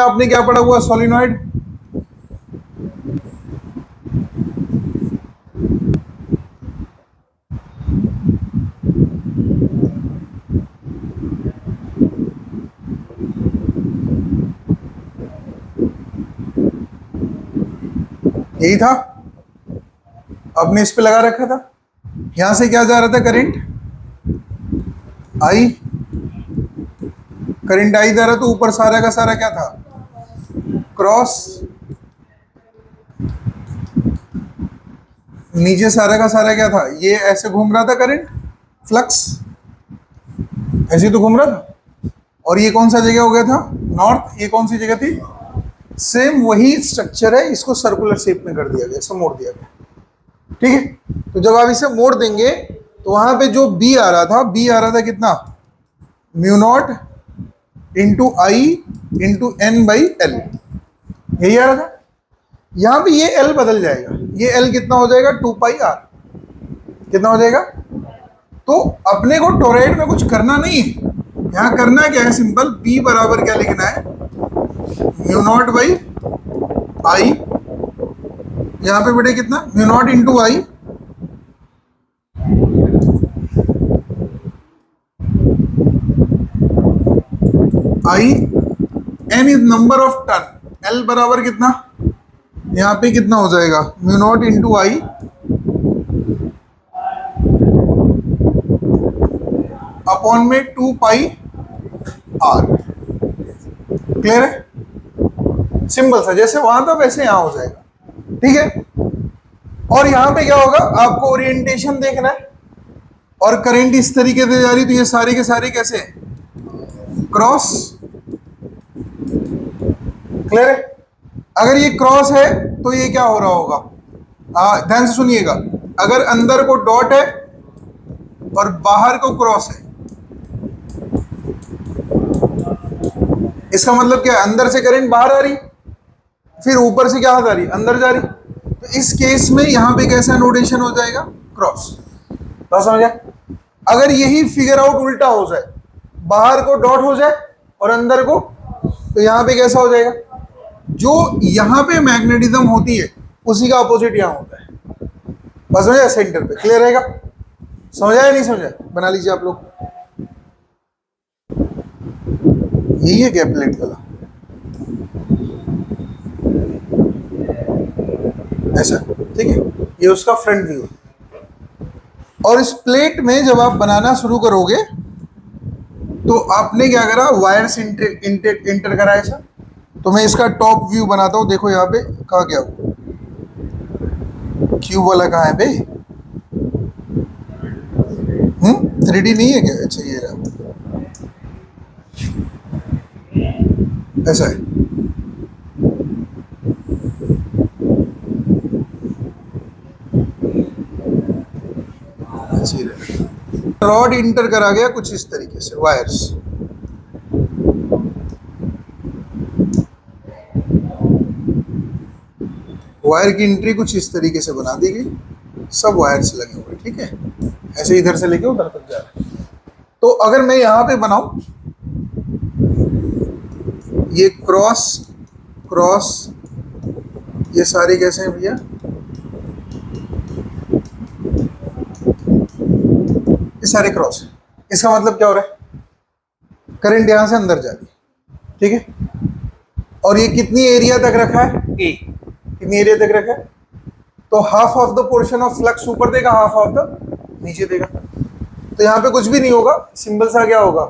आपने क्या पढ़ा हुआ सोलिनॉइड? यही था, आपने इस पे लगा रखा था। यहां से क्या जा रहा था? करंट आई, करंट आई जा रहा, तो ऊपर सारा का सारा क्या था? क्रॉस। नीचे सारा का सारा क्या था? ये ऐसे घूम रहा था करंट, फ्लक्स ऐसे तो घूम रहा था। और ये कौन सा जगह हो गया था? नॉर्थ। ये कौन सी जगह थी? सेम वही स्ट्रक्चर है, इसको सर्कुलर शेप में कर दिया गया, इसे मोड़ दिया गया। ठीक है, तो जब आप इसे मोड़ देंगे तो वहां पे जो बी आ रहा था, बी आ रहा था कितना? Mu naught into I into N by L, यही आ रहा था। यहां पे ये एल बदल जाएगा, ये एल कितना हो जाएगा? 2 पाई आर। कितना हो जाएगा? तो अपने को टोरॉइड में कुछ करना नहीं है, यहां करना क्या है? सिंपल, बी बराबर क्या लिखना है? म्यू नॉट बाई आई, यहां पे बेटे कितना? Mu naught into I, I N is number of turn, L बराबर कितना? यहां पे कितना हो जाएगा? Mu naught into I upon में 2 पाई आर। क्लियर है? सिंपल सा, जैसे वहां था वैसे यहां हो जाएगा। ठीक है, और यहां पे क्या होगा? आपको ओरिएंटेशन देखना है, और करंट इस तरीके से जा रही, तो ये सारे के सारे कैसे? क्रॉस। क्लियर है? अगर ये क्रॉस है तो ये क्या हो रहा होगा? ध्यान से सुनिएगा, अगर अंदर को डॉट है और बाहर को क्रॉस है, इसका मतलब क्या है? अंदर से करंट बाहर आ रही, फिर ऊपर से क्या आ रही? अंदर जा रही। तो इस केस में यहां पे कैसा नोटेशन हो जाएगा? क्रॉस। तो समझा? अगर यही फिगर आउट उल्टा हो जाए, बाहर को डॉट हो जाए और अंदर को, तो यहां पे कैसा हो जाएगा? जो यहां पे मैग्नेटिज्म होती है उसी का अपोजिट यहां होता है। बस समझा? सेंटर पे। क्लियर रहेगा? समझा या नहीं समझा? बना लीजिए आप लोग। यही है गैप प्लेट वाला, ऐसा। ठीक है, ये उसका फ्रंट व्यू है। और इस प्लेट में जब आप बनाना शुरू करोगे तो आपने क्या करा? वायर्स इंटर करा ऐसा। तो मैं इसका टॉप व्यू बनाता हूं। देखो यहाँ पे कहा क्या हुआ, क्यूब वाला कहाँ है बे? 3D नहीं है क्या? अच्छा ये रहा, ऐसा है। ऐसे ही रहा, रॉड इंटर करा गया कुछ इस तरीके से, वायर्स। वायर की एंट्री कुछ इस तरीके से बना दी गई, सब वायर्स लगे हुए। ठीक है, ऐसे इधर से लेके उधर तक जा रहा है। तो अगर मैं यहां पे बनाऊं, ये क्रॉस क्रॉस, ये सारे कैसे हैं भैया? ये सारे क्रॉस है। इसका मतलब क्या हो रहा है? करंट यहां से अंदर जा रही है। ठीक है, और ये कितनी एरिया तक रखा है? ए। कितनी एरिया तक रखा है? तो half of the portion of flux ऊपर देगा, हाफ ऑफ द नीचे देगा। तो यहाँ पे कुछ भी नहीं होगा, सिंपल सा क्या होगा?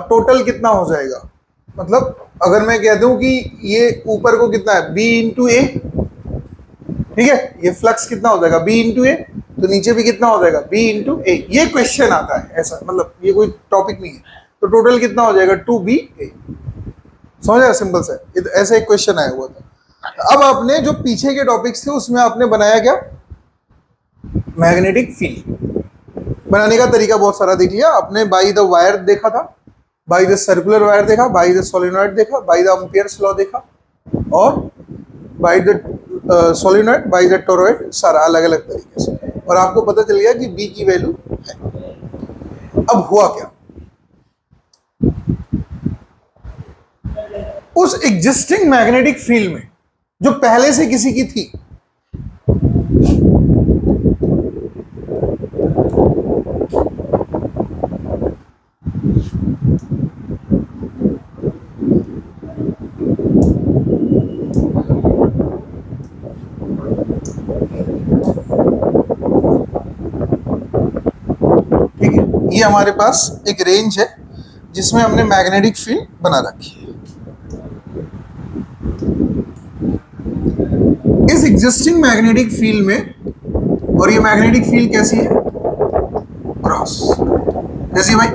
टोटल कितना हो जाएगा? मतलब अगर मैं कह दूं कि ये ऊपर को कितना है? बी इंटू ए। ठीक है, ये फ्लक्स कितना हो जाएगा? बी इंटू ए। तो नीचे भी कितना हो जाएगा? बी इंटू ए। ये क्वेश्चन आता है ऐसा, मतलब ये कोई टॉपिक नहीं है। तो टोटल कितना हो जाएगा? 2BA। समझ? सिंपल सा, ऐसा एक क्वेश्चन आया हुआ था। अब आपने जो पीछे के टॉपिक्स थे उसमें आपने बनाया क्या? Magnetic field. बनाने का तरीका बहुत सारा देख लिया आपने। बाई द वायर देखा था, बाई द सर्कुलर वायर देखा, बाई द सोलिनॉइड देखा, बाई द एम्पियर्स लॉ देखा, और by the solenoid, by the toroid, सारा अलग अलग तरीके से। और आपको पता चल गया कि बी की वैल्यू है। अब हुआ क्या? उस एग्जिस्टिंग मैग्नेटिक फील्ड में जो पहले से किसी की थी, ठीक है, ये हमारे पास एक रेंज है जिसमें हमने मैग्नेटिक फील्ड बना रखी है। इस एग्जिस्टिंग मैग्नेटिक फील्ड में, और ये मैग्नेटिक फील्ड कैसी है? क्रॉस। कैसी भाई?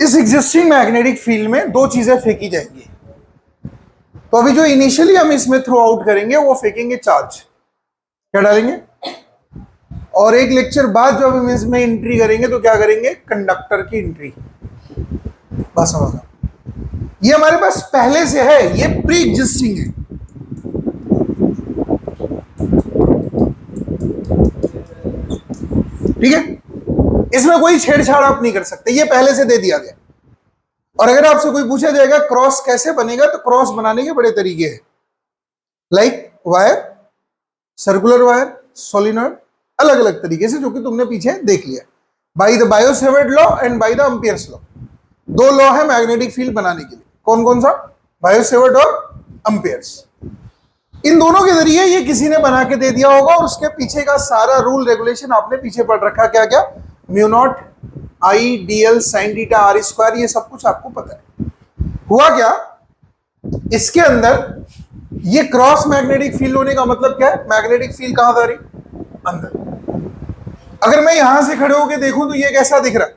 इस एग्जिस्टिंग मैग्नेटिक फील्ड में दो चीजें फेंकी जाएंगी। तो अभी जो इनिशियली हम इसमें थ्रो आउट करेंगे वो फेंकेंगे चार्ज। क्या डालेंगे? और एक लेक्चर बाद जो हम इसमें एंट्री करेंगे तो क्या करेंगे? कंडक्टर की एंट्री। बस समझना, ये हमारे पास पहले से है, ये प्री एग्जिस्टिंग है। ठीक है, इसमें कोई छेड़छाड़ आप नहीं कर सकते, ये पहले से दे दिया गया। और अगर आपसे कोई पूछा जाएगा क्रॉस कैसे बनेगा, तो क्रॉस बनाने के बड़े तरीके हैं, like wire, circular wire, solenoid, अलग अलग तरीके से, जो कि तुमने पीछे देख लिया। By the Biot-Savart law and by the Ampere's law, दो लॉ है मैग्नेटिक फील्ड बनाने के लिए। कौन कौन सा? बायो-सेवर्ट और एम्पियर्स। इन दोनों के जरिए ये किसी ने बना के दे दिया होगा, और उसके पीछे का सारा रूल रेगुलेशन आपने पीछे पढ़ रखा। क्या क्या? Mu naught I D L sine theta R square, ये सब कुछ आपको पता है। हुआ क्या, इसके अंदर ये क्रॉस मैग्नेटिक फील्ड होने का मतलब क्या है? मैग्नेटिक फील्ड कहां जा रही? अंदर। अगर मैं यहां से खड़े होकर देखूं तो ये कैसा दिख रहा है?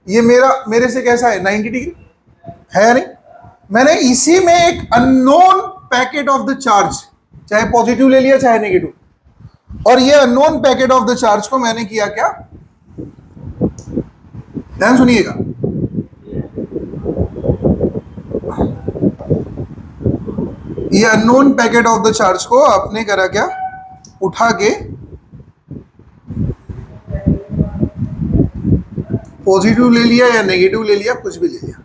ये मेरे से कैसा है? 90 डिग्री है या नहीं? मैंने इसी में एक unknown packet of the charge, चाहे पॉजिटिव ले लिया चाहे नेगेटिव, और ये unknown packet of the charge को मैंने किया क्या? ध्यान सुनिएगा, ये unknown packet of the charge को आपने करा क्या? उठा के पॉजिटिव ले लिया या नेगेटिव ले लिया, कुछ भी ले लिया,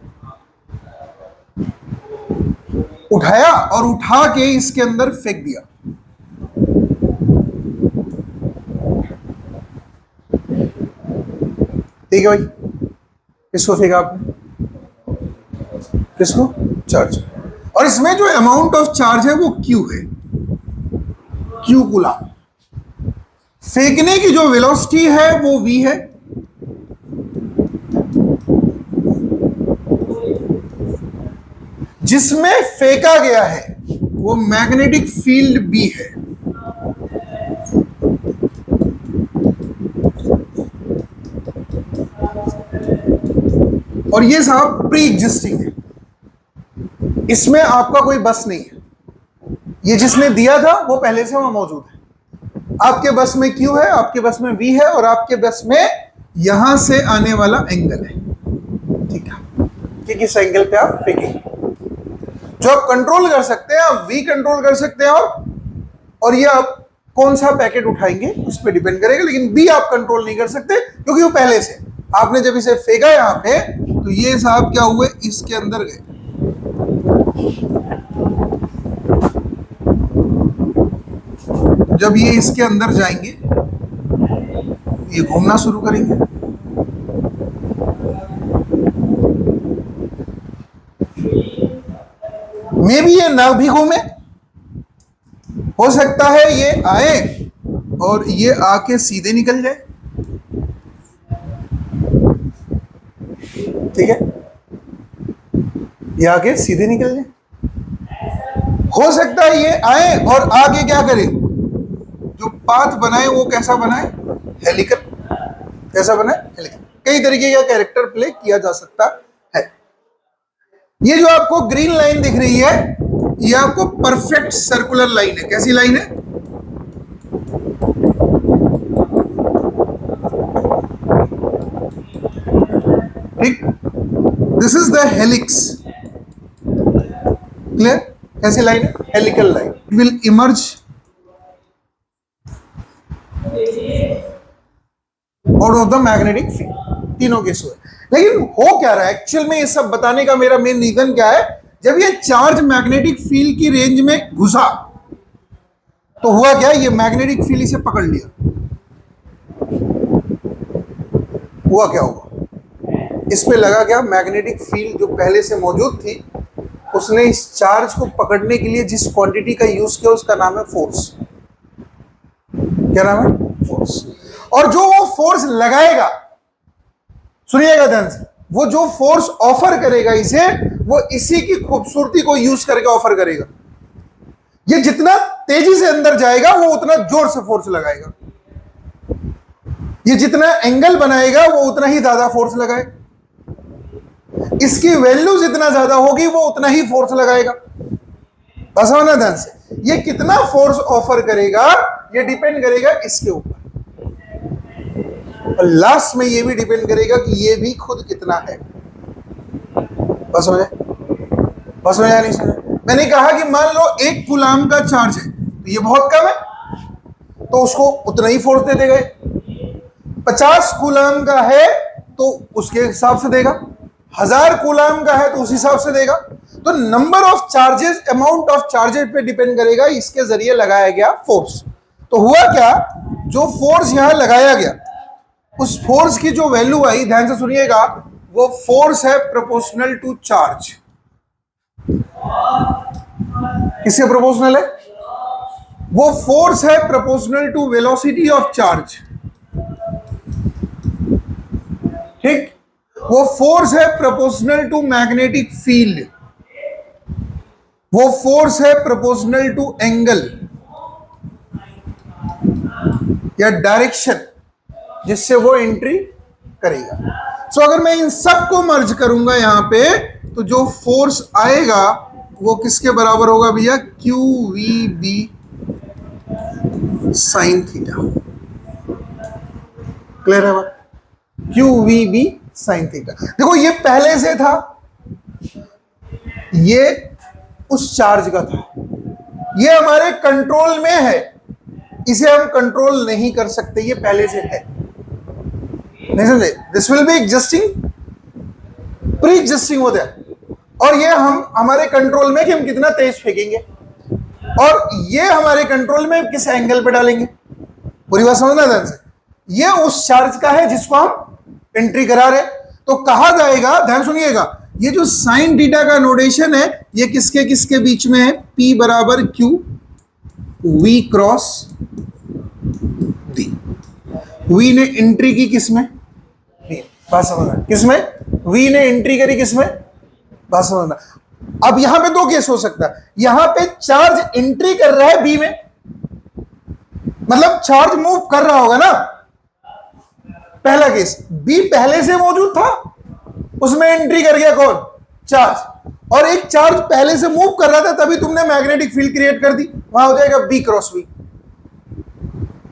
उठाया और उठा के इसके अंदर फेंक दिया। ठीक है भाई, किसको फेंका आपने? किसको? चार्ज। और इसमें जो अमाउंट ऑफ चार्ज है वो Q है, Q कूलम। फेंकने की जो वेलोसिटी है वो V है, जिसमें फेंका गया है वो मैग्नेटिक फील्ड B है। और ये साहब प्री एग्जिस्टिंग है, इसमें आपका कोई बस नहीं है। ये जिसने दिया था वो पहले से वहां मौजूद है। आपके बस में Q है, आपके बस में V है, और आपके बस में यहां से आने वाला एंगल है। ठीक है, कि किस एंगल पे आप फेंकेंगे, जो आप कंट्रोल कर सकते हैं, आप V कंट्रोल कर सकते हैं, और ये आप कौन सा पैकेट उठाएंगे उस पर डिपेंड करेगा, लेकिन B आप कंट्रोल नहीं कर सकते, क्योंकि वो पहले से। आपने जब इसे फेंका यहां पे, तो ये साहब क्या हुए? इसके अंदर गए। जब ये इसके अंदर जाएंगे, ये घूमना शुरू करेंगे। मे भी ये ना भी घूमे, हो सकता है ये आए और ये आके सीधे निकल जाए। ठीक है, ये आके सीधे निकल जाए। हो सकता है ये आए और आगे क्या करे? जो पाथ बनाए वो कैसा बनाए? हेलिकल। कैसा बनाए? हेलिकल। कई तरीके का कैरेक्टर प्ले किया जा सकता है। ये जो आपको ग्रीन लाइन दिख रही है, ये आपको परफेक्ट सर्कुलर लाइन है। कैसी लाइन है? ठीक, this is the helix. Clear? कैसी लाइन है? Helical line. Will emerge out of the magnetic field. तीनों केस हुए, लेकिन हो क्या रहा है एक्चुअल में? ये सब बताने का मेरा मेन रीजन क्या है? जब ये चार्ज मैग्नेटिक फील्ड की रेंज में घुसा तो हुआ क्या? ये मैग्नेटिक फील्ड इसे पकड़ लिया। हुआ क्या होगा? इस पे लगा क्या? मैग्नेटिक फील्ड जो पहले से मौजूद थी, उसने इस चार्ज को पकड़ने के लिए जिस क्वांटिटी का यूज किया उसका नाम है फोर्स। क्या नाम है? फोर्स। और जो वो फोर्स लगाएगा, सुनिएगा ध्यान से, वो जो फोर्स ऑफर करेगा इसे, वो इसी की खूबसूरती को यूज करके ऑफर करेगा। ये जितना तेजी से अंदर जाएगा वो उतना जोर से फोर्स लगाएगा। ये जितना एंगल बनाएगा वो उतना ही ज्यादा फोर्स लगाएगा। इसकी वैल्यू जितना ज्यादा होगी वो उतना ही फोर्स लगाएगा। बस होना ध्यान से, ये कितना फोर्स ऑफर करेगा ये डिपेंड करेगा इसके ऊपर, और लास्ट में ये भी डिपेंड करेगा कि ये भी खुद कितना है। बस हो जाए? बस हो जाए? नहीं समझे? मैंने कहा कि मान लो 1 कूलाम का चार्ज है, तो ये बहुत कम है, तो उसको उतना ही फोर्स दे देगा। 50 कूलाम का है तो उसके हिसाब से देगा, 1000 कूलाम का है तो उस हिसाब से देगा। तो number of charges, amount of charges पे डिपेंड करेगा इसके जरिए लगाया गया फोर्स। तो हुआ क्या? जो फोर्स यहां लगाया गया, उस फोर्स की जो वैल्यू आई, ध्यान से सुनिएगा, वो फोर्स है प्रोपोर्शनल टू चार्ज। किससे प्रोपोर्शनल है? वो फोर्स है proportional to velocity of charge. ठीक, वो फोर्स है प्रोपोर्शनल टू मैग्नेटिक फील्ड। वो फोर्स है प्रोपोर्शनल टू एंगल या डायरेक्शन जिससे वो एंट्री करेगा। सो अगर मैं इन सब को मर्ज करूंगा यहां पे, तो जो फोर्स आएगा वो किसके बराबर होगा भैया? Q V B sine theta. Clear है बात? Q V B sine theta. देखो ये पहले से था, ये उस चार्ज का था, ये हमारे कंट्रोल में है, इसे हम कंट्रोल नहीं कर सकते, ये पहले से है। नहीं समझे? This will be existing, pre existing होता है, और ये हम हमारे कंट्रोल में कि हम कितना तेज फेंकेंगे, और ये हमारे कंट्रोल में किस एंगल पे डालेंगे। पूरी बात समझना ध्यान से। ये उस चार्ज का है जिसको हम एंट्री करा रहे, तो कहा जाएगा, ध्यान सुनिएगा, ये जो साइन थीटा का नोटेशन है ये किसके किसके बीच में है? P बराबर Q V cross D। V ने एंट्री की किसमें? बात समझना, किसमें? V ने एंट्री करी किसमें? बात समझना। अब यहां पे दो केस हो सकता है, यहां पे चार्ज एंट्री कर रहा है B में, मतलब चार्ज मूव कर रहा होगा ना, पहला केस। B पहले से मौजूद था, उसमें एंट्री कर गया कौन? चार्ज। और एक चार्ज पहले से मूव कर रहा था, तभी तुमने मैग्नेटिक फील्ड क्रिएट कर दी, वहां हो जाएगा B क्रॉस V।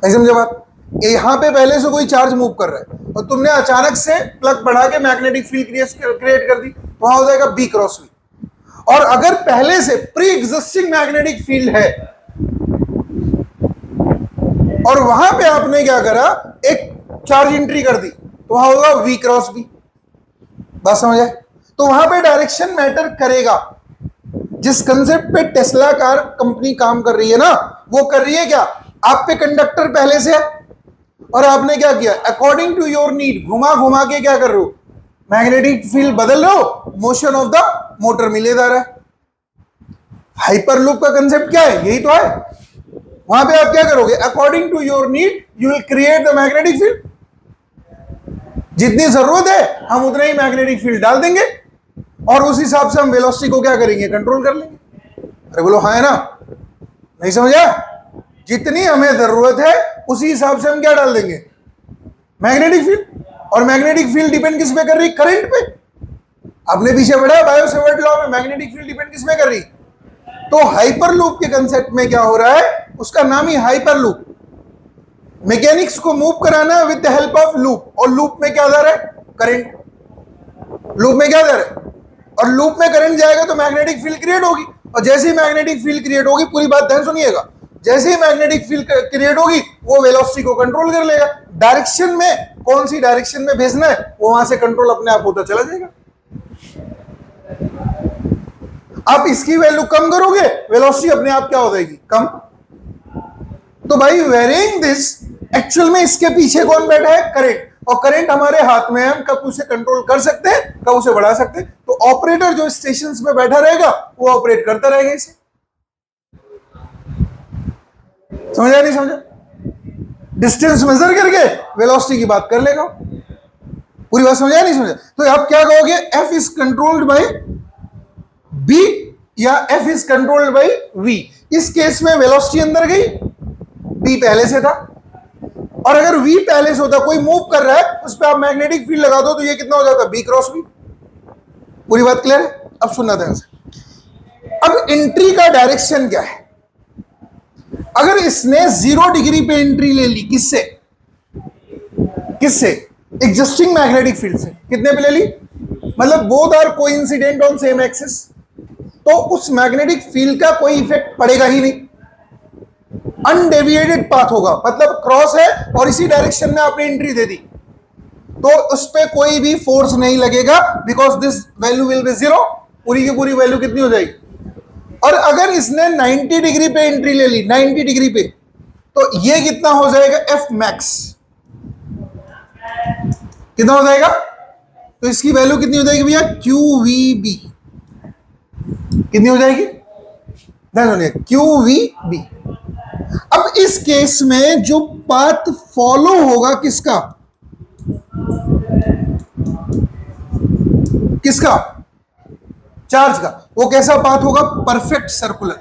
नहीं समझे बात? यहां पे पहले से कोई चार्ज मूव कर रहा है और तुमने अचानक से प्लग बढ़ा के मैग्नेटिक फील्ड क्रिएट कर दी, तो वहां हो जाएगा B क्रॉस V। और अगर पहले से प्री एग्जिस्टिंग मैग्नेटिक फील्ड है और वहां पे आपने क्या करा, एक चार्ज एंट्री कर दी, तो वहां होगा V क्रॉस B। बात समझ आए? तो वहां पे डायरेक्शन मैटर करेगा। जिस कंसेप्ट पे टेस्ला कार कंपनी काम कर रही है ना, वो कर रही है क्या, आप पे कंडक्टर पहले से है और आपने क्या किया, अकॉर्डिंग टू योर नीड घुमा घुमा के क्या कर रहे हो, मैग्नेटिक फील्ड बदल रहे हो, मोशन ऑफ द मोटर मिले जा रहा है। हाइपरलूप का कंसेप्ट क्या है? यही तो है। वहां पे आप क्या करोगे, according to your need you will create the magnetic field. जितनी जरूरत है हम उतना ही मैग्नेटिक फील्ड डाल देंगे और उस हिसाब से हम वेलोसिटी को क्या करेंगे, कंट्रोल कर लेंगे। अरे बोलो हाँ है ना? नहीं समझा? जितनी हमें जरूरत है उसी हिसाब से हम क्या डाल देंगे, मैग्नेटिक फील्ड। और मैग्नेटिक फील्ड डिपेंड किस पे कर रही? करंट पे। आपने पीछे पढ़ा बायो सेवर्ट लॉ में, मैग्नेटिक फील्ड डिपेंड किस पे कर रही? तो हाइपरलूप के कंसेप्ट में क्या हो रहा है, उसका नाम ही हाइपरलूप। मैकेनिक्स को मूव कराना है with the help of loop, और लूप में क्या दर है? करंट। लूप में क्या दर है? और लूप में करंट जाएगा तो मैग्नेटिक फील्ड क्रिएट होगी, और जैसे ही मैग्नेटिक फील्ड क्रिएट होगी, पूरी बात ध्यान सुनिएगा, जैसे ही मैग्नेटिक फील्ड क्रिएट होगी वो वेलोसिटी को कंट्रोल कर लेगा। डायरेक्शन में, कौन सी डायरेक्शन में भेजना है वो वहां से कंट्रोल अपने आप होता चला जाएगा। आप इसकी वैल्यू कम करोगे, वेलोसिटी अपने आप क्या हो जाएगी? कम। तो भाई वेरिंग दिस, एक्चुअल में इसके पीछे कौन बैठा है? करंट। और करंट हमारे हाथ में है, हम कब उसे कंट्रोल कर सकते हैं, कब उसे बढ़ा सकते हैं। तो ऑपरेटर जो स्टेशन में बैठा रहेगा वो ऑपरेट करता रहेगा इसे। समझा नहीं समझा? डिस्टेंस मेजर करके वेलोसिटी की बात कर लेगा। पूरी बात समझा नहीं समझा? तो आप क्या कहोगे? F is controlled by B या F is controlled by V. इस केस में वेलोसिटी अंदर गई, बी पहले से था, और अगर वी पहले से होता, कोई मूव कर रहा है, उस पर आप मैग्नेटिक फील्ड लगा दो तो ये कितना हो जाता? B cross B. पूरी बात क्लियर है? अब सुनना ध्यान से। अब एंट्री का डायरेक्शन क्या है? अगर इसने 0 डिग्री पे एंट्री ले ली, किससे? किससे? एग्जिस्टिंग मैग्नेटिक फील्ड से। कितने पे ले ली? मतलब both are coincident on same axis, तो उस मैग्नेटिक फील्ड का कोई इफेक्ट पड़ेगा ही नहीं, अनडेविएटेड पाथ होगा। मतलब क्रॉस है और इसी डायरेक्शन में आपने एंट्री दे दी, तो उस पर कोई भी फोर्स नहीं लगेगा, because this value will be 0। पूरी की पूरी वैल्यू कितनी हो जाएगी? और अगर इसने 90 डिग्री पे एंट्री ले ली, 90 डिग्री पे, तो ये कितना हो जाएगा? F max. कितना हो जाएगा? तो इसकी वैल्यू कितनी हो जाएगी भैया? Q V B. कितनी हो जाएगी? Q V B. अब इस केस में जो पाथ फॉलो होगा किसका? किसका? चार्ज का। वो कैसा पाथ होगा? Perfect circular.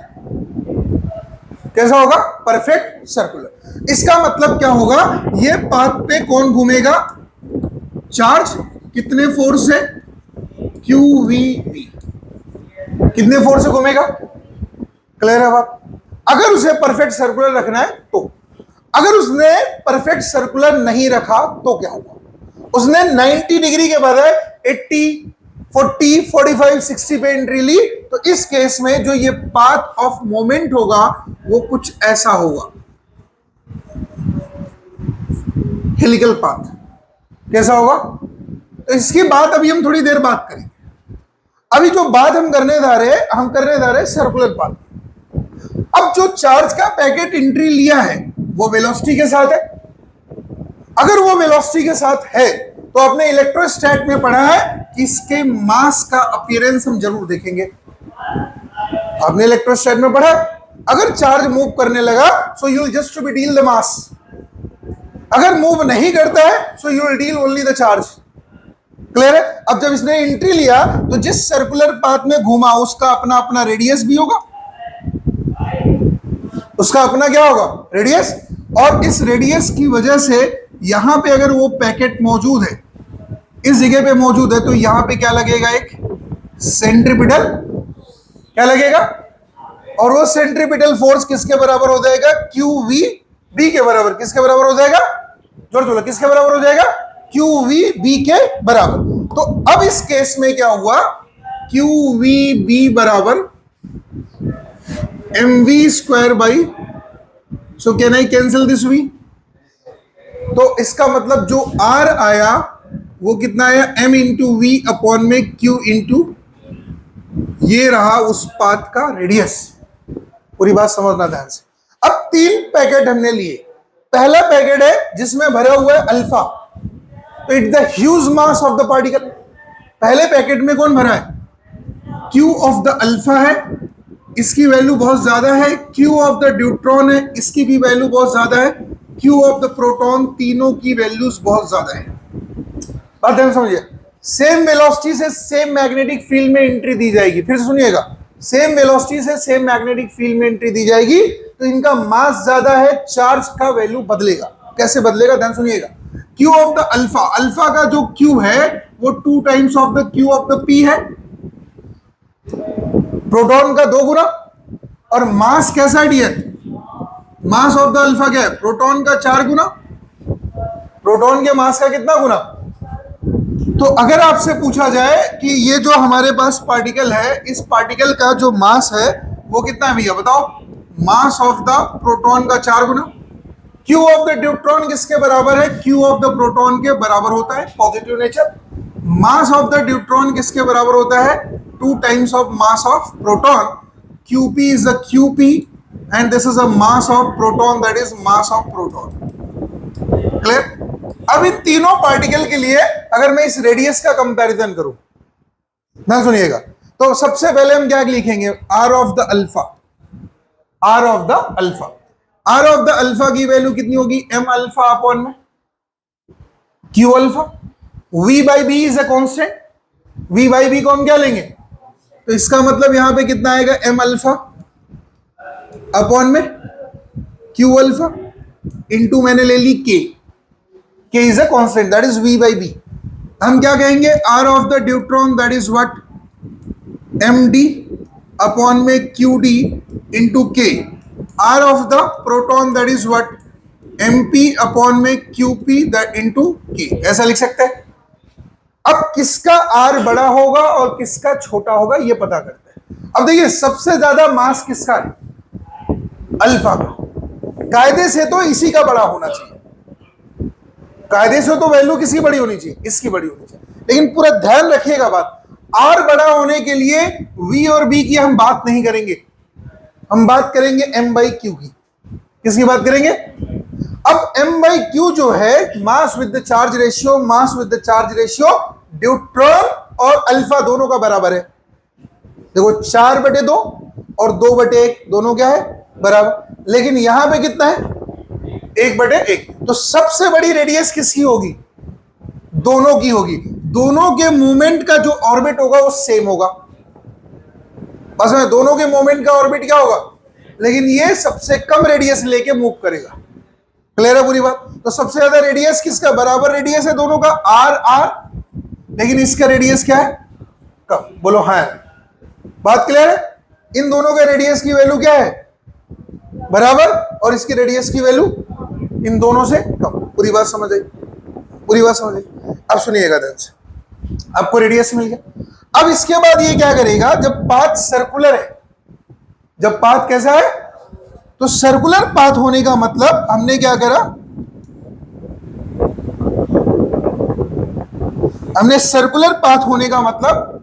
कैसा होगा? Perfect circular. इसका मतलब क्या होगा? ये पाथ पे कौन घूमेगा? चार्ज। कितने फोर्स है? Q V B. कितने फोर्स से घूमेगा? क्लियर है बात? अगर उसे परफेक्ट सर्कुलर रखना है तो। अगर उसने परफेक्ट सर्कुलर नहीं रखा तो क्या होगा? उसने 90 डिग्री के बजाय 80, 40, 45, 60 पे एंट्री ली, तो इस केस में जो ये पाथ ऑफ मोमेंट होगा वो कुछ ऐसा होगा, हेलिकल पाथ। कैसा होगा? तो इसकी बात अभी हम थोड़ी देर बात करेंगे। अभी जो बात हम करने जा रहे हैं सर्कुलर पाथ। अब जो चार्ज का पैकेट एंट्री लिया है वो वेलोसिटी के साथ है। अगर वो वेलोसिटी के साथ है तो आपने इलेक्ट्रोस्टैट में पढ़ा है कि इसके मास का अपीयरेंस हम जरूर देखेंगे। आपने इलेक्ट्रोस्टैट में पढ़ा, अगर चार्ज मूव करने लगा so you will just be deal the mass, अगर मूव नहीं करता है so you will deal only the charge. Clear है? अब जब इसने एंट्री लिया तो जिस सर्कुलर पाथ में घूमा उसका अपना अपना रेडियस भी होगा, उसका अपना क्या होगा? रेडियस। और इस रेडियस की वजह से यहां पे अगर वो पैकेट मौजूद है, इस जगह पे मौजूद है, तो यहां पे क्या लगेगा? एक सेंट्रीपिटल। क्या लगेगा? और वो सेंट्रीपिटल फोर्स किसके बराबर हो जाएगा? क्यू वी बी के बराबर। किसके बराबर हो जाएगा? जोर जोर, किसके बराबर हो जाएगा? क्यू वी बी के बराबर। तो अब इस केस में क्या हुआ? क्यू वी बी बराबर M V square by, so can I cancel this V? तो इसका मतलब जो आर आया वो कितना आया? एम इंटू वी अपॉन में क्यू इंटू, ये रहा उस पाथ का रेडियस। पूरी बात समझना ध्यान से। अब 3 पैकेट हमने लिए। पहला पैकेट है जिसमें भरा हुआ है अल्फा, तो it's the huge mass of the particle. पहले पैकेट में कौन भरा है? क्यू ऑफ द अल्फा है, इसकी वैल्यू बहुत ज्यादा है। क्यू ऑफ द न्यूट्रॉन है, इसकी भी वैल्यू बहुत ज्यादा है। क्यू ऑफ द प्रोटॉन, तीनों की वैल्यूज बहुत ज्यादा है। बात ध्यान समझिए। सेम वेलोसिटी से सेम मैग्नेटिक फील्ड में एंट्री दी जाएगी। फिर सुनिएगा, सेम वेलोसिटी से सेम मैग्नेटिक फील्ड में एंट्री दी जाएगी, तो इनका मास ज्यादा है, चार्ज का वैल्यू बदलेगा। कैसे बदलेगा? ध्यान सुनिएगा। Q of the alpha, alpha का जो क्यू है वो 2 times of the Q of the P है, प्रोटॉन का 2 गुना। और मास कैसा है dear, mass of the alpha क्या है, प्रोटॉन का 4 गुना, प्रोटॉन के मास का कितना गुना। तो अगर आपसे पूछा जाए कि ये जो हमारे पास पार्टिकल है, इस पार्टिकल का जो मास है वो कितना है भैया बताओ, मास ऑफ द प्रोटॉन का 4 गुना। क्यू ऑफ द न्यूट्रॉन किसके बराबर है, क्यू ऑफ द प्रोटॉन के बराबर होता है, positive nature. Mass of the neutron किसके बराबर होता है, 2 times of mass of proton. QP is the QP and this is a mass of proton, that is mass of proton. Clear? अब इन तीनों पार्टिकल के लिए अगर मैं इस रेडियस का कंपैरिजन करूं, ना सुनिएगा, तो सबसे पहले हम क्या लिखेंगे, R of the alpha, R of the alpha, R of the alpha की वैल्यू कितनी होगी, m alpha अपॉन में q alpha, V by B is a constant, V by B को हम क्या लेंगे, तो इसका मतलब यहां पे कितना आएगा, m अल्फा अपॉन में q अल्फा इंटू मैंने ले ली k, k is a constant that is v by b। हम क्या कहेंगे, r of the neutron that is what, md upon में qd into k, r of the proton that is what, mp upon में qp that into k। ऐसा लिख सकते हैं। अब किसका R बड़ा होगा और किसका छोटा होगा ये पता करते हैं। अब देखिए सबसे ज्यादा मास किसका है, अल्फा का। कायदे से तो इसी का बड़ा होना चाहिए, कायदे से तो वैल्यू किसकी बड़ी होनी चाहिए, इसकी बड़ी होनी चाहिए। लेकिन पूरा ध्यान रखिएगा बात, R बड़ा होने के लिए V और B की हम बात नहीं करेंगे, हम बात करेंगे m बाई क्यू की। किसकी बात करेंगे, अब m बाई क्यू जो है mass with the charge ratio, mass with the charge ratio neutron और अल्फा दोनों का बराबर है। देखो 4/2 और 2/1 दोनों क्या है, बराबर। लेकिन यहां पे कितना है, 1/1। तो सबसे बड़ी रेडियस किसकी होगी, दोनों की होगी। दोनों के मूवमेंट का जो ऑर्बिट होगा वो सेम होगा, बस में दोनों के मूवमेंट का ऑर्बिट क्या होगा, लेकिन ये सबसे कम रेडियस लेके मूव करेगा। क्लियर है पूरी बात। तो सबसे ज्यादा रेडियस किसका, बराबर रेडियस है दोनों का, आर आर, लेकिन इसका रेडियस क्या है, कम। बोलो हाँ, बात क्लियर है। इन दोनों के रेडियस की वैल्यू क्या है, बराबर, और इसकी रेडियस की वैल्यू इन दोनों से कम। पूरी बात समझ आई, पूरी बात समझ आई। अब सुनिएगा ध्यान से, आपको रेडियस मिल गया। अब इसके बाद ये क्या करेगा, जब पाथ सर्कुलर है, जब पाथ कैसा है, तो सर्कुलर पाथ होने का मतलब हमने क्या करा, हमने सर्कुलर पाथ होने का मतलब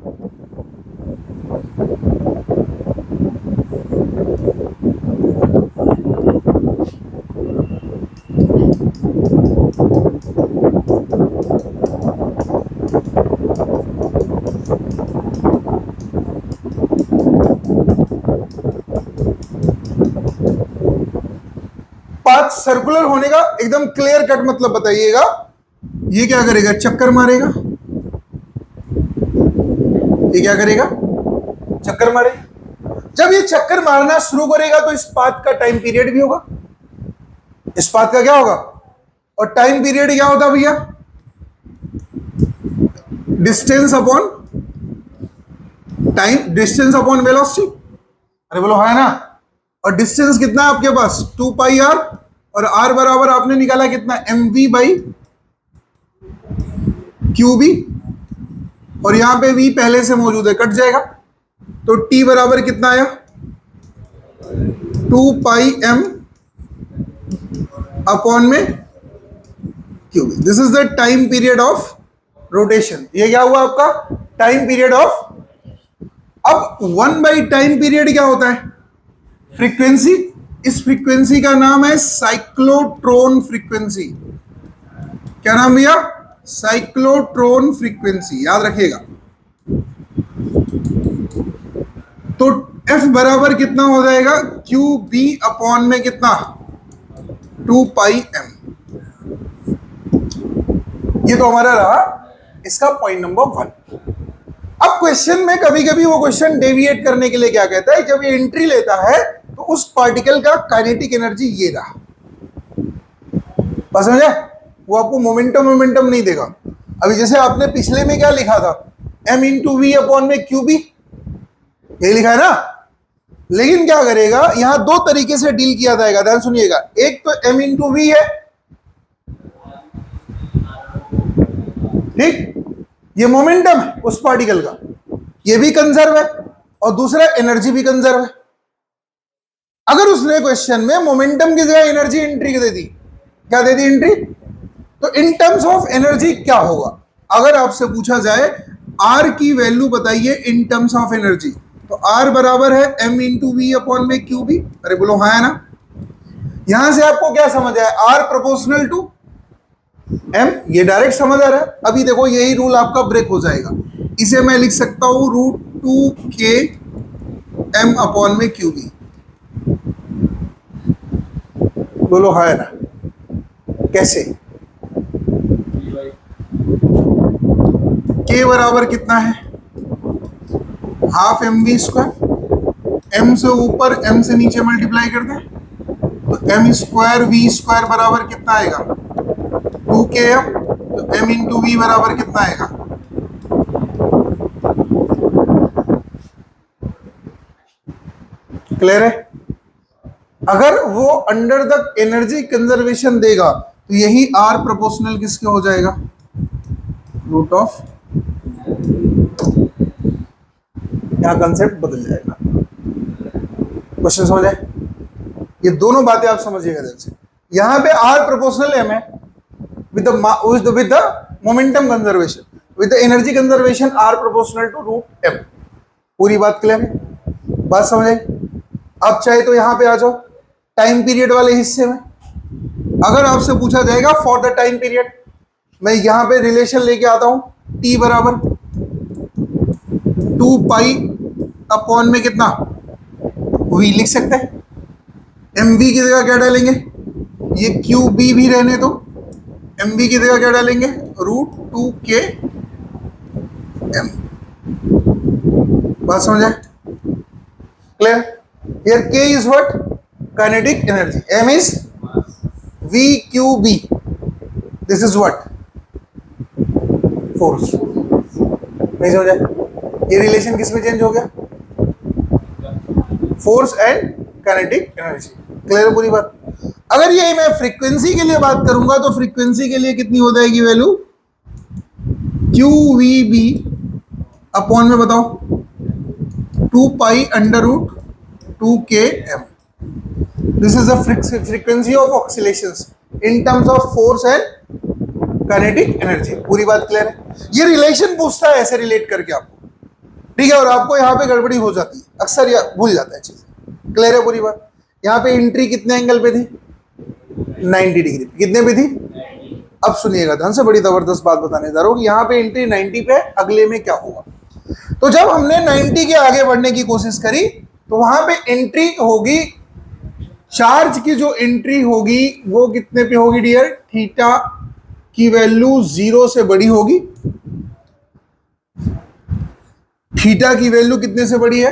पाथ सर्कुलर होने का एकदम क्लियर कट मतलब बताइएगा। ये क्या करेगा, चक्कर मारेगा, ये क्या करेगा, चक्कर मारेगा। जब ये चक्कर मारना शुरू करेगा तो इस पाथ का टाइम पीरियड भी होगा, इस पाथ का क्या होगा, और टाइम पीरियड क्या होता भैया, distance upon time, distance upon velocity. अरे बोलो है ना। और डिस्टेंस कितना है आपके पास, 2 पाई आर, और आर बराबर आपने निकाला कितना, M V by Q B, और यहां पे वी पहले से मौजूद है, कट जाएगा। तो टी बराबर कितना आया, 2 पाई एम अपॉन में Q B. This is the time period of rotation. ये क्या हुआ आपका, टाइम पीरियड ऑफ। अब 1 बाई टाइम पीरियड क्या होता है, फ्रीक्वेंसी। इस फ्रीक्वेंसी का नाम है साइक्लोट्रॉन फ्रीक्वेंसी। क्या नाम भैया, साइक्लोट्रॉन फ्रीक्वेंसी, याद रखिएगा। तो F बराबर कितना हो जाएगा, क्यू बी अपॉन में कितना, 2 पाई एम। ये तो हमारा रहा इसका पॉइंट नंबर 1। अब क्वेश्चन में कभी कभी वो क्वेश्चन डेविएट करने के लिए क्या कहता है, जब ये एंट्री लेता है तो उस पार्टिकल का काइनेटिक एनर्जी ये रहा, बस समझे। वो आपको मोमेंटम मोमेंटम नहीं देगा। अभी जैसे आपने पिछले में क्या लिखा था, m इंटू वी अपॉन में क्यू बी, ये लिखा है ना। लेकिन क्या करेगा, यहां दो तरीके से डील किया जाएगा, ध्यान सुनिएगा। एक तो m इंटू वी है, ठीक, ये मोमेंटम है उस पार्टिकल का, ये भी कंजर्व है, और दूसरा एनर्जी भी कंजर्व है। अगर उसने क्वेश्चन में मोमेंटम की जगह एनर्जी एंट्री दे दी, क्या दे दी एंट्री, तो इन टर्म्स ऑफ एनर्जी क्या होगा। अगर आपसे पूछा जाए आर की वैल्यू बताइए इन टर्म्स ऑफ एनर्जी, तो आर बराबर है m इंटू वी अपॉन में क्यू बी। अरे बोलो हाँ है ना। यहां से आपको क्या समझ आया, आर प्रोपोर्शनल टू m, ये डायरेक्ट समझ आ रहा है। अभी देखो यही रूल आपका ब्रेक हो जाएगा, इसे मैं लिख सकता हूं √2k m अपॉन में क्यू बी। बोलो हाँ है ना। कैसे, k बराबर कितना है, half M V square, m से ऊपर m से नीचे मल्टीप्लाई कर दें, तो m स्क्वायर वी स्क्वायर बराबर कितना आएगा 2km, तो m इंटू वी बराबर कितना आएगा, क्लियर है। अगर वो अंडर द एनर्जी कंजर्वेशन देगा तो यही r प्रोपोर्शनल किसके हो जाएगा, रूट ऑफ, यहां कंसेप्ट बदल जाएगा। क्वेश्चन समझ आए, ये दोनों बातें आप समझिएगा ध्यान से। यहां पे r प्रोपोर्शनल m है with the momentum conservation, with the energy conservation r proportional to root m। पूरी बात क्लियर है, बात समझ आई। अब चाहे तो यहां पे आ जाओ टाइम पीरियड वाले हिस्से में। अगर आपसे पूछा जाएगा फॉर द टाइम पीरियड, मैं यहां पे रिलेशन लेके आता हूं, t बराबर 2 पाई अपॉन में कितना v लिख सकते हैं। mv की जगह क्या डालेंगे, ये qb भी रहने दो, mv की जगह क्या डालेंगे, √2k m। बात समझ आए, clear. Here k is what, kinetic energy, m is vqb, this is what, force. नहीं समझ आए, ये रिलेशन किस में चेंज हो गया, force and kinetic energy. Clear पूरी बात। अगर ये मैं फ्रीक्वेंसी के लिए बात करूंगा तो फ्रीक्वेंसी के लिए कितनी हो जाएगी वैल्यू, QVB अपॉन में बताओ 2 pi under root 2km। This is the frequency of oscillations in terms of force and kinetic energy. पूरी बात क्लियर है। ये रिलेशन पूछता है ऐसे रिलेट करके आपको, ठीक है, और आपको यहाँ पे गड़बड़ी हो जाती है, अक्सर भूल जाता है चीजें। क्लियर है पूरी बात। यहाँ पे एंट्री कितने एंगल पे थी, 90 डिग्री। कितने पे थी, अब सुनिएगा ध्यान से, बड़ी जबरदस्त बात बताने जा रहा हूँ। यहाँ पे एंट्री 90 पे, अगले में क्या होगा। तो जब हमने 90 के आगे बढ़ने की कोशिश करी तो वहां पे एंट्री होगी, चार्ज की जो एंट्री होगी वो कितने पे होगी डियर, थीटा की वैल्यू 0 से बड़ी होगी। थीटा की वैल्यू कितने से बड़ी है,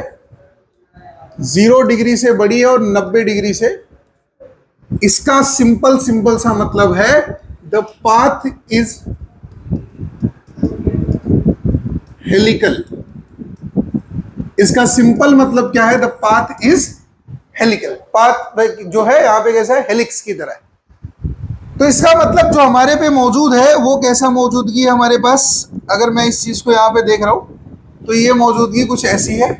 0 डिग्री से बड़ी है और 90 डिग्री से। इसका सिंपल सा मतलब है द पाथ इज हेलिकल। इसका सिंपल मतलब क्या है, the path is helical. Path जो है यहाँ पे कैसा है, हेलिक्स की तरह है। तो इसका मतलब जो हमारे पे मौजूद है वो कैसा मौजूदगी है हमारे पास। अगर मैं इस चीज को यहाँ पे देख रहा हूं तो ये मौजूदगी कुछ ऐसी है,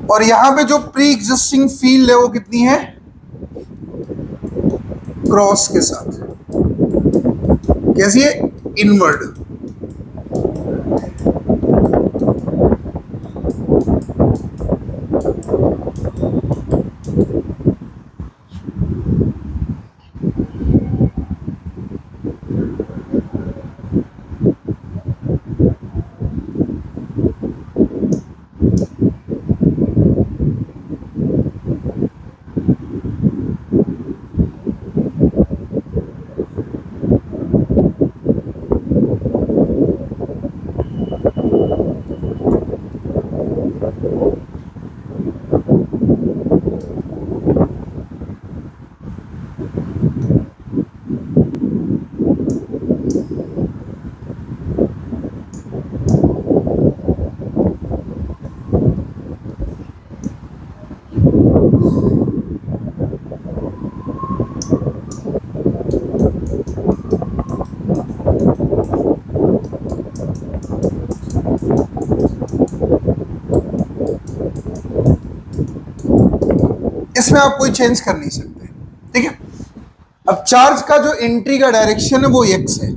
और यहां पे जो प्री एग्जिस्टिंग फील्ड है वो कितनी है, क्रॉस के साथ। कैसी है, इनवर्ड। इसमें आप कोई चेंज कर नहीं सकते, ठीक है। अब चार्ज का जो एंट्री का डायरेक्शन है वो एक्स है,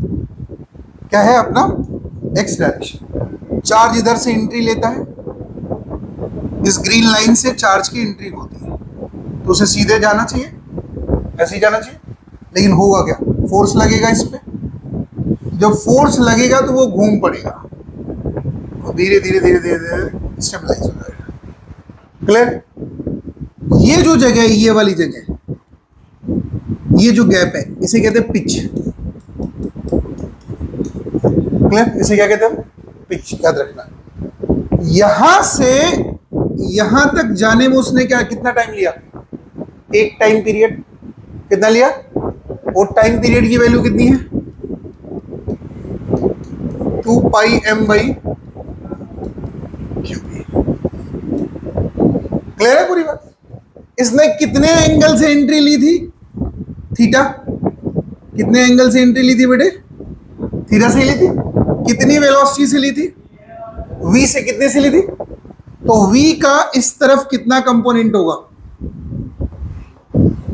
क्या है अपना एक्स डायरेक्शन। चार्ज इधर से एंट्री लेता है, इस ग्रीन लाइन से चार्ज की एंट्री होती है, तो उसे सीधे जाना चाहिए, ऐसे ही जाना चाहिए। लेकिन होगा क्या, फोर्स लगेगा इस पे, जब फोर्स लगेगा तो वो घूम पड़ेगा, तो धीरे धीरे धीरे धीरे धीरे स्टेबलाइज हो जाएगा। क्लियर। ये जो जगह है, ये वाली जगह, ये जो गैप है, इसे कहते हैं पिच। क्लियर, इसे क्या कहते हैं, पिच, याद रखना। यहां से यहां तक जाने में उसने क्या, कितना टाइम लिया, एक टाइम पीरियड। कितना लिया, और टाइम पीरियड की वैल्यू कितनी है, 2 pi m by QB. Clear है पूरी बात। इसने कितने एंगल से एंट्री ली थी, थीटा। कितने एंगल से एंट्री ली थी बेटे, थीटा से ली थी। कितनी वेलोसिटी से ली थी, v से। कितने से ली थी, तो v का इस तरफ कितना कंपोनेंट होगा,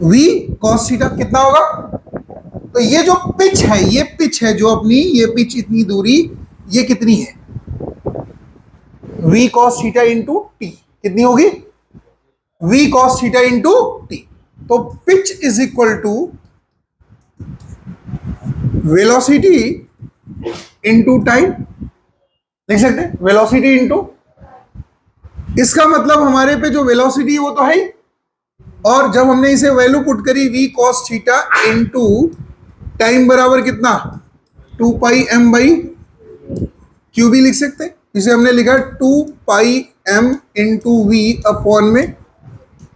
v cos थीटा कितना होगा। तो ये जो पिच है, ये पिच है जो अपनी, ये पिच इतनी दूरी, ये कितनी है, v cos theta into T. कितनी होगी, v cos theta into T. तो pitch is equal to velocity into time, लिख सकते हैं, वेलोसिटी इंटू। इसका मतलब हमारे पे जो वेलोसिटी है वो तो है ही, और जब हमने इसे वैल्यू पुट करी v cos theta into time बराबर कितना, 2 पाई m बाई क्यू भी लिख सकते हैं। इसे हमने लिखा 2 pi m into V upon में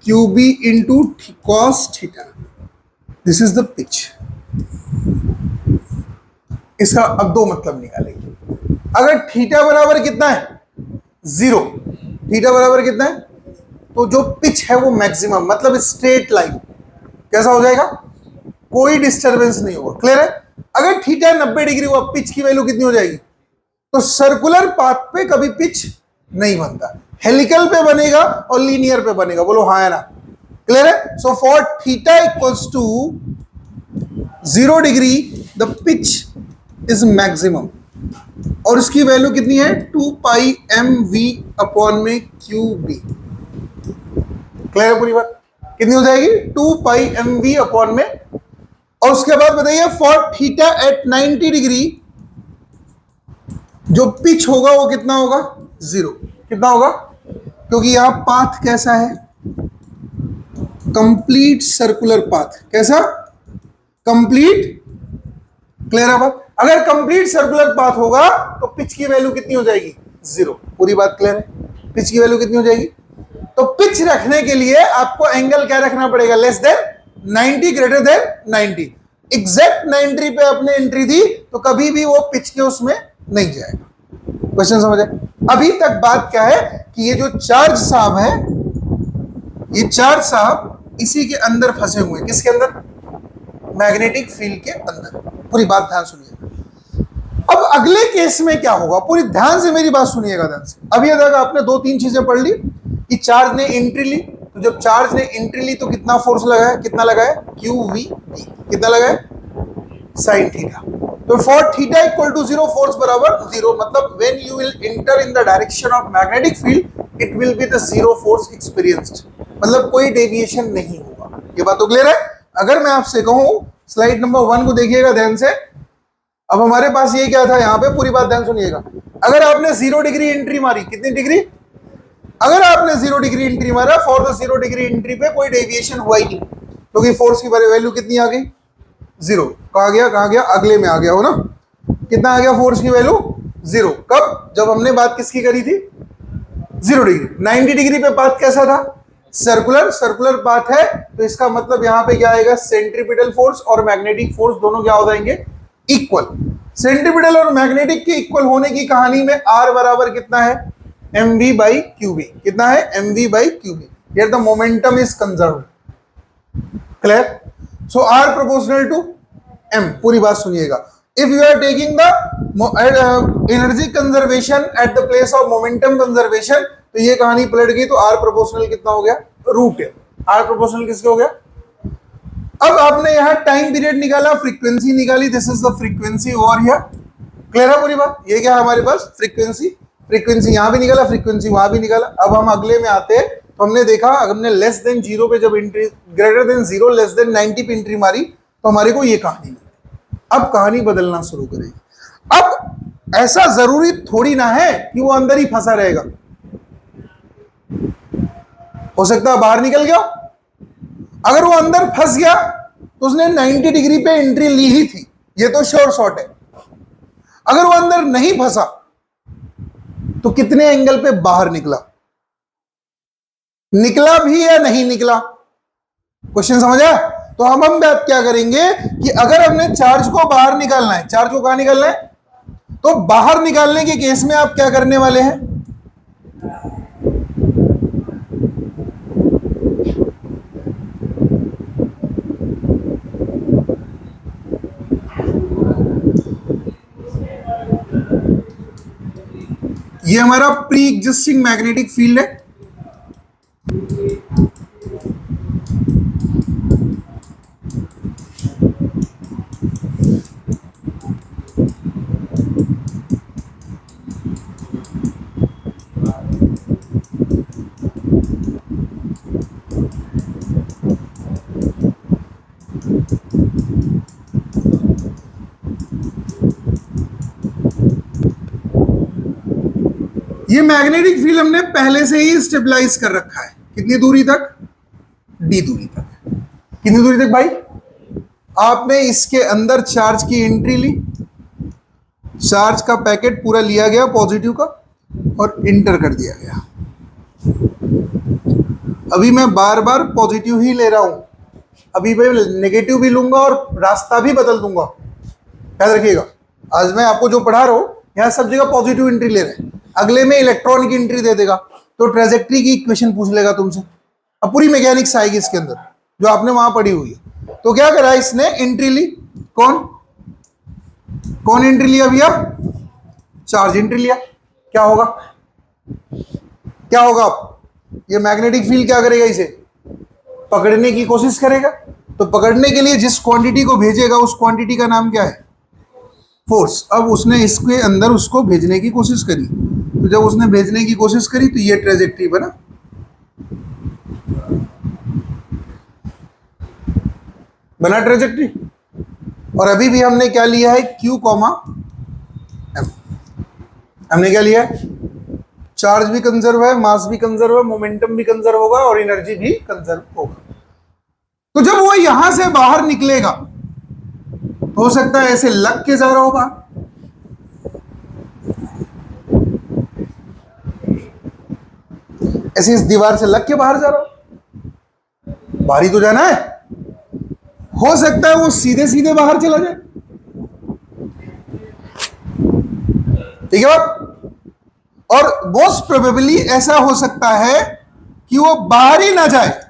Q B into cos theta. This is the pitch. इसका अब दो मतलब निकालेंगे। अगर थीटा बराबर कितना है, 0, थीटा बराबर कितना है, तो जो पिच है वो मैक्सिमम, मतलब स्ट्रेट लाइन, कैसा हो जाएगा, कोई डिस्टरबेंस नहीं होगा। क्लियर है। अगर थीटा 90 डिग्री हुआ, पिच की वैल्यू कितनी हो जाएगी, तो सर्कुलर पाथ पे कभी पिच नहीं बनता, हेलिकल पे बनेगा और लीनियर पे बनेगा। बोलो हाँ है ना। क्लियर है। So for theta equals to 0 degree the pitch is maximum, और उसकी वैल्यू कितनी है, 2 पाई एम वी अपॉन में क्यू बी। क्लियर है पूरी बात। कितनी हो जाएगी, 2 पाई एम वी अपॉन में, और उसके बाद बताइए फॉर थीटा एट 90 डिग्री जो पिच होगा वो कितना होगा, 0। कितना होगा, क्योंकि यहां पाथ कैसा है, कंप्लीट सर्कुलर पाथ। कैसा, कंप्लीट। क्लियर है बात। अगर कंप्लीट सर्कुलर पाथ होगा तो पिच की वैल्यू कितनी हो जाएगी, 0। पूरी बात क्लियर है। पिच की वैल्यू कितनी हो जाएगी, तो पिच रखने के लिए आपको एंगल क्या रखना पड़ेगा, less than 90 greater than 90। Exact 90 पे आपने एंट्री दी तो कभी भी वो पिच के उसमें नहीं जाएगा। क्वेश्चन समझ आए। अभी तक बात क्या है कि ये जो चार्ज साहब है, ये चार्ज साहब इसी के अंदर फंसे हुए हैं। किसके अंदर, मैग्नेटिक फील्ड के अंदर। पूरी बात ध्यान सुनिएगा। अब अगले केस में क्या होगा, पूरी ध्यान से मेरी बात सुनिएगा ध्यान से। अभी तक आपने 2-3 चीजें पढ़ ली कि चार्ज ने एंट्री ली, तो जब चार्ज ने एंट्री ली तो कितना फोर्स लगा है, कितना लगा है, क्यू वी टी। कितना लगा है, साइन थीटा। तो for theta equal to 0 force बराबर 0, मतलब when you will enter in the direction of magnetic field it will be the 0 force experienced, मतलब कोई डेविएशन नहीं होगा। ये बात तो क्लियर है। अगर मैं आपसे कहूं, स्लाइड नंबर 1 को देखिएगा ध्यान से। अब हमारे पास ये क्या था यहाँ पे, पूरी बात ध्यान सुनिएगा। अगर आपने 0 डिग्री एंट्री मारी, कितनी डिग्री, अगर आपने 0 डिग्री एंट्री मारा, फॉर द 0 डिग्री एंट्री पे कोई डेविएशन हुआ ही नहीं, क्योंकि फोर्स की वैल्यू कितनी आ गई, 0। कहा गया, कहा गया, अगले में आ गया हो ना। कितना आ गया फोर्स की वैल्यू, 0। कब, जब हमने बात किसकी करी थी, 0 डिग्री। 90 डिग्री पे पाथ कैसा था, सर्कुलर। सर्कुलर पाथ है तो इसका मतलब यहां पे क्या आएगा, सेंट्रीपिटल फोर्स और मैग्नेटिक फोर्स दोनों क्या हो जाएंगे, इक्वल। सेंट्रीपिटल और मैग्नेटिक के इक्वल होने की कहानी में आर बराबर कितना है, mv बाई क्यूबी। कितना है, mv by QB. Here the momentum is conserved. Clear. So R proportional to m। पूरी बात सुनिएगा। If you are taking the energy conservation at the place of momentum conservation, तो ये कहानी पलट गई। तो आर प्रोपोर्शनल कितना हो गया, रूट है। आर प्रोपोर्शनल किसके हो गया? अब आपने यहां टाइम पीरियड निकाला, फ्रीक्वेंसी निकाली, this is the frequency over here. Clear है पूरी बात? ये क्या है हमारे पास? फ्रीक्वेंसी। फ्रीक्वेंसी यहां भी निकाला, फ्रीक्वेंसी वहां भी निकाला। अब हम अगले में आते हैं, तो हमने देखा हमने लेस देन 0 पे जब entry, greater than 0 less than 90 पे एंट्री मारी तो हमारे को ये कहानी मिली। अब कहानी बदलना शुरू करेगी। अब ऐसा जरूरी थोड़ी ना है कि वो अंदर ही फंसा रहेगा, हो सकता है बाहर निकल गया। अगर वो अंदर फंस गया तो उसने 90 डिग्री पे एंट्री ली ही थी, ये तो श्योर शॉट है। अगर वो अंदर नहीं फंसा तो कितने एंगल पे बाहर निकला? निकला भी या नहीं निकला? क्वेश्चन समझ आया? तो हम बात क्या करेंगे कि अगर हमने चार्ज को बाहर निकालना है, चार्ज को कहां निकालना है, तो बाहर निकालने के केस में आप क्या करने वाले हैं? ये हमारा प्री एग्जिस्टिंग मैग्नेटिक फील्ड है। ये मैग्नेटिक फील्ड हमने पहले से ही स्टेबलाइज कर रखा है। कितनी दूरी तक? डी दूरी तक। कितनी दूरी तक भाई? आपने इसके अंदर चार्ज की एंट्री ली, चार्ज का पैकेट पूरा लिया गया पॉजिटिव का और इंटर कर दिया गया। अभी मैं बार बार पॉजिटिव ही ले रहा हूं, अभी मैं नेगेटिव भी लूंगा और रास्ता भी बदल दूंगा। याद रखिएगा, आज मैं आपको जो पढ़ा रहा हूं यहां सब जगह पॉजिटिव एंट्री ले रहे हैं, अगले में इलेक्ट्रॉन की एंट्री दे देगा तो ट्रेजेक्ट्री की इक्वेशन पूछ लेगा तुमसे। अब पूरी मैकेनिक्स आएगी इसके अंदर जो आपने वहां पढ़ी हुई है। तो क्या करा इसने? एंट्री ली। कौन कौन एंट्री लिया भैया? चार्ज एंट्री लिया। क्या होगा? क्या होगा? ये मैग्नेटिक फील्ड क्या करेगा? इसे पकड़ने की कोशिश करेगा। तो पकड़ने के लिए जिस क्वांटिटी को भेजेगा उस क्वांटिटी का नाम क्या है? फोर्स। अब उसने इसके अंदर उसको भेजने की कोशिश करी, तो जब उसने भेजने की कोशिश करी तो ये ट्रेजेक्ट्री बना। बना ट्रेजेक्ट्री। और अभी भी हमने क्या लिया है? Q, M। हमने क्या लिया है? चार्ज भी कंजर्व है, मास भी कंजर्व है, मोमेंटम भी कंजर्व होगा और एनर्जी भी कंजर्व होगा। तो जब वो यहां से बाहर निकलेगा तो हो सकता है ऐसे लग के जा रहा होगा, ऐसे इस दीवार से लग के बाहर जा रहा हो, बाहर ही तो जाना है। हो सकता है वो सीधे सीधे बाहर चला जाए। ठीक है बात? और मोस्ट प्रोबेबली ऐसा हो सकता है कि वो बाहर ही ना जाए,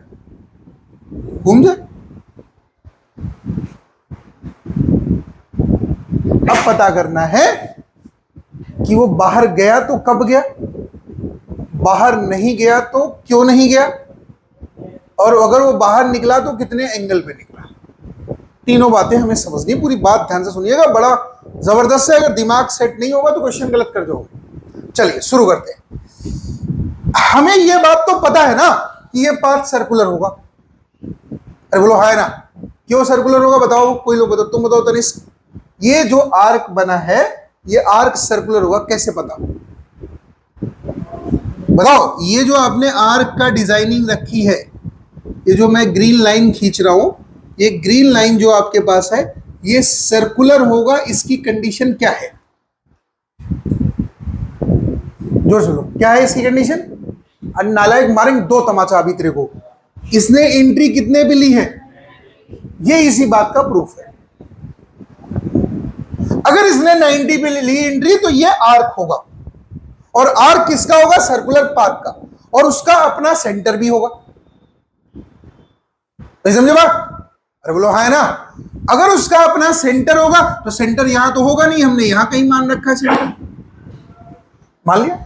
घूम जाए। अब पता करना है कि वो बाहर गया तो कब गया, बाहर नहीं गया तो क्यों नहीं गया, और अगर वो बाहर निकला तो कितने एंगल पे निकला। तीनों बातें हमें समझनी। पूरी बात ध्यान से सुनिएगा, बड़ा जबरदस्त है। अगर दिमाग सेट नहीं होगा तो क्वेश्चन गलत कर जाओगे। चलिए शुरू करते हैं। हमें ये बात तो पता है ना कि ये पाथ सर्कुलर होगा। अरे बोलो है ना? क्यों सर्कुलर होगा बताओ, कोई लोग बताओ, तुम बताओ तनिष्क। ये जो आर्क बना है ये आर्क सर्कुलर होगा, कैसे पता बताओ? ये जो आपने आर्क का डिजाइनिंग रखी है, ये जो मैं ग्रीन लाइन खींच रहा हूं, ये ग्रीन लाइन जो आपके पास है ये सर्कुलर होगा। इसकी कंडीशन क्या है? जोर से लो, क्या है इसकी कंडीशन? नालायक मारेंगे दो तमाचा अभी तेरे को। इसने एंट्री कितने पे ली है? ये इसी बात का प्रूफ है। अगर इसने 90 पे ली एंट्री तो ये आर्क होगा, और आर्क किसका होगा? सर्कुलर पाथ का, और उसका अपना सेंटर भी होगा। नहीं समझे बात? अरे बोलो हाँ है ना? अगर उसका अपना सेंटर होगा तो सेंटर यहां तो होगा नहीं, हमने यहां कहीं मान रखा है सेंटर, मान लिया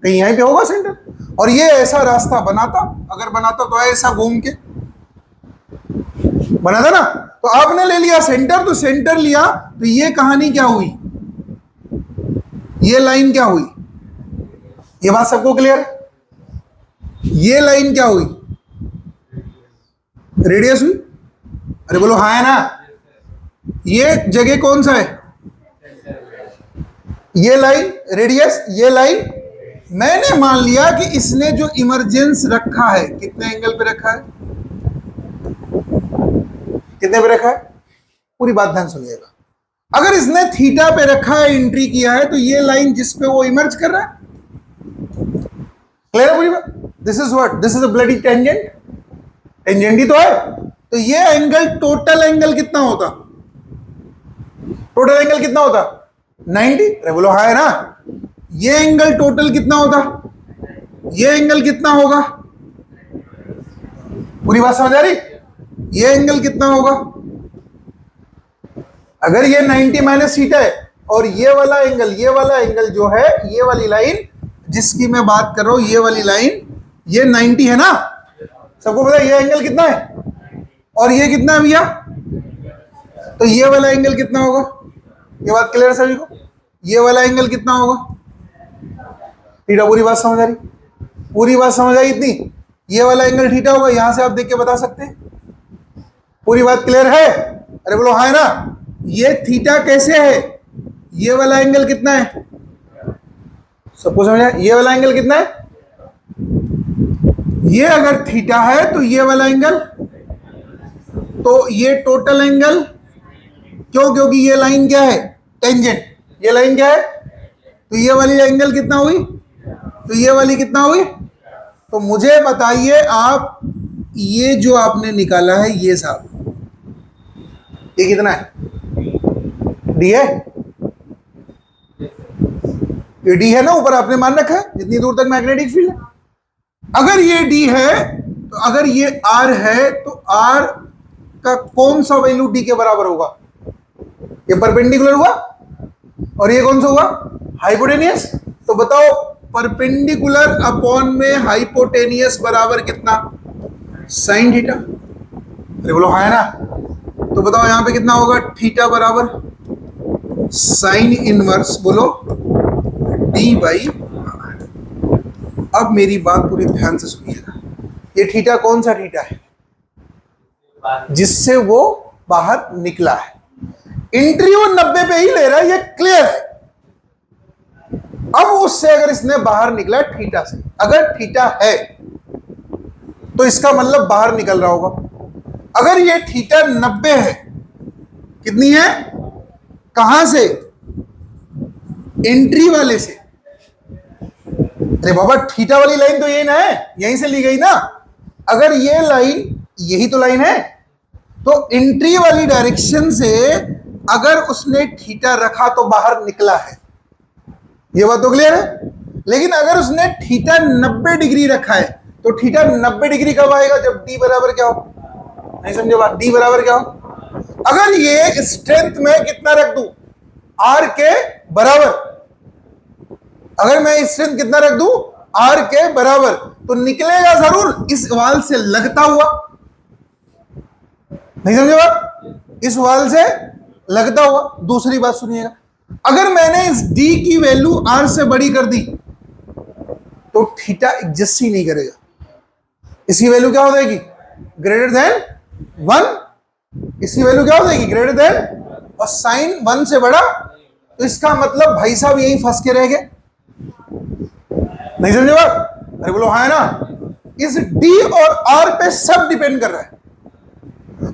कहीं यहीं पे होगा सेंटर। और ये ऐसा रास्ता बनाता, अगर बनाता तो ऐसा घूम के बना था ना। तो आपने ले लिया सेंटर, तो सेंटर लिया, तो ये कहानी क्या हुई, ये लाइन क्या हुई, ये बात सबको क्लियर है? ये लाइन क्या हुई, रेडियस हुई। अरे बोलो हाँ है ना। ये जगह कौन सा है, ये लाइन रेडियस, ये लाइन। मैंने मान लिया कि इसने जो इमरजेंस रखा है, कितने एंगल पे रखा है, कितने पे रखा है, पूरी बात ध्यान सुनिएगा। अगर इसने थीटा पे रखा है, एंट्री किया है, तो ये लाइन जिस पे वो इमर्ज कर रहा है, क्लियर है पूरी बात? This is what, this is a bloody tangent, tangent ही तो है। तो ये एंगल, टोटल एंगल कितना होता, टोटल एंगल कितना होता, 90। अरे बोलो हाँ है ना। ये एंगल टोटल कितना होता, ये एंगल कितना होगा, पूरी बात समझ आ रही? ये एंगल कितना होगा, अगर ये 90 माइनस थीटा है, और ये वाला एंगल, ये वाला एंगल जो है, ये वाली लाइन जिसकी मैं बात कर रहा हूं, ये वाली लाइन, ये 90 है ना, सबको पता है ये एंगल कितना है, और ये कितना है भैया, तो ये वाला एंगल कितना होगा, ये बात क्लियर है सभी को? ये वाला एंगल कितना होगा, थीटा। पूरी बात समझ आ रही, पूरी बात समझ आई इतनी? ये वाला एंगल थीटा होगा, यहां से आप देख के बता सकते हैं, पूरी बात क्लियर है? अरे बोलो हाँ है ना। ये थीटा कैसे है, ये वाला एंगल कितना है, सबको समझ आया? ये वाला एंगल कितना है, ये अगर थीटा है तो ये वाला एंगल, तो ये टोटल एंगल, क्यों, क्योंकि ये लाइन क्या है, टेंजेंट, ये लाइन क्या है, तो ये वाली एंगल कितना हुई, तो ये वाली कितना हुई। तो मुझे बताइए आप, ये जो आपने निकाला है ये साहब, ये कितना है, डी है, ये डी है ना, ऊपर आपने मान रखा है जितनी दूर तक मैग्नेटिक फील्ड है। अगर ये डी है, तो अगर ये आर है, तो आर का कौन सा वैल्यू डी के बराबर होगा, ये परपेंडिकुलर हुआ, और ये कौन सा हुआ, हाइपोटेनियस। तो बताओ, परपेंडिकुलर अपॉन में हाइपोटेनियस बराबर कितना, साइन थीटा। अरे बोलो हाँ है ना। तो बताओ यहां पे कितना होगा, थीटा बराबर साइन इनवर्स, बोलो डी बाई। अब मेरी बात पूरी ध्यान से सुनिएगा, ये थीटा कौन सा थीटा है, जिससे वो बाहर निकला है। एंट्री वो 90 पे ही ले रहा है, ये क्लियर है। अब उससे अगर इसने बाहर निकला थीटा से, अगर थीटा है तो इसका मतलब बाहर निकल रहा होगा। अगर ये थीटा 90 है, कितनी है, कहां से, एंट्री वाले से। अरे बाबा, थीटा वाली लाइन तो यही ना है, यहीं से ली गई ना। अगर ये लाइन, यही तो लाइन है, तो एंट्री वाली डायरेक्शन से अगर उसने थीटा रखा तो बाहर निकला है, ये बात तो क्लियर है। लेकिन अगर उसने थीटा 90 डिग्री रखा है, तो थीटा 90 डिग्री कब आएगा, जब डी बराबर क्या हो, नहीं समझे बात, डी बराबर क्या हो। अगर ये स्ट्रेंथ में कितना रख दूं, आर के बराबर, अगर मैं स्ट्रेंथ कितना रख दूं, आर के बराबर, तो निकलेगा जरूर इस वाल से लगता हुआ, नहीं समझे बात, इस वाल से लगता हुआ। दूसरी बात सुनिएगा, अगर मैंने इस d की वैल्यू r से बड़ी कर दी, तो थीटा एग्जिस्ट ही नहीं करेगा, इसकी वैल्यू क्या हो जाएगी, ग्रेटर देन 1, इसकी वैल्यू क्या हो जाएगी, ग्रेटर देन, और साइन 1 से बड़ा, तो इसका मतलब भाई साहब यही फंस के रह गए, नहीं समझे बात। अरे बोलो हाँ है ना। इस d और r पे सब डिपेंड कर रहा है।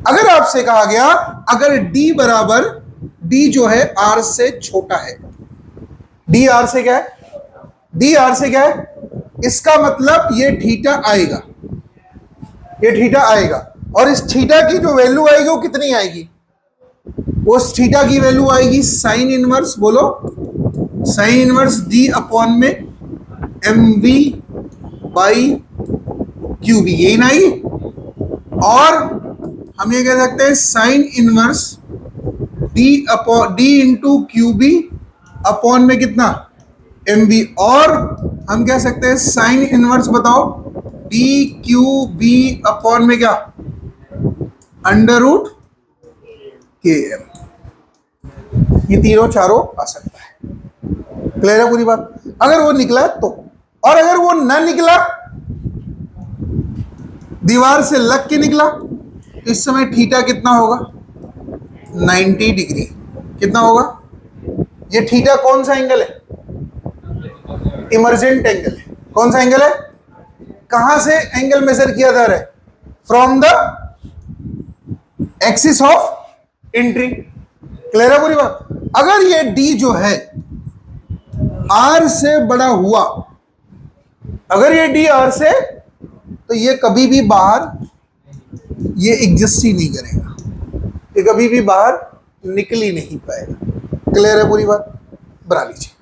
अगर आपसे कहा गया, अगर d बराबर, d जो है r से छोटा है, d r से क्या है, d r से क्या है, इसका मतलब ये थीटा आएगा, ये थीटा आएगा, और इस थीटा की जो वैल्यू आएगी वो कितनी आएगी, उस थीटा की वैल्यू आएगी साइन इनवर्स, बोलो साइन इनवर्स d अपॉन में mv बाई क्यूब, यही ना आएगी। और हम ये कह सकते हैं sine inverse D into Q B upon में कितना, एम बी। और हम कह सकते हैं साइन इनवर्स, बताओ, डी क्यू बी अपॉन में क्या, अंडर रूट के एम, ये तीनों चारों आ सकता है। क्लियर है पूरी बात? अगर वो निकला तो, और अगर वो ना निकला, दीवार से लग के निकला, इस समय थीटा कितना होगा? 90 डिग्री। कितना होगा? ये थीटा कौन सा एंगल है? इमर्जेंट एंगल है। कौन सा एंगल है? कहां से एंगल मेजर किया जा रहा है? From the axis of entry. Clear है पूरी बात? अगर ये डी जो है आर से बड़ा हुआ, अगर ये डी आर से, तो ये कभी भी बाहर, ये एग्जिस्ट ही नहीं करेगा, ये कभी भी बाहर निकल ही नहीं पाएगा। क्लियर है पूरी बात? बना लीजिए।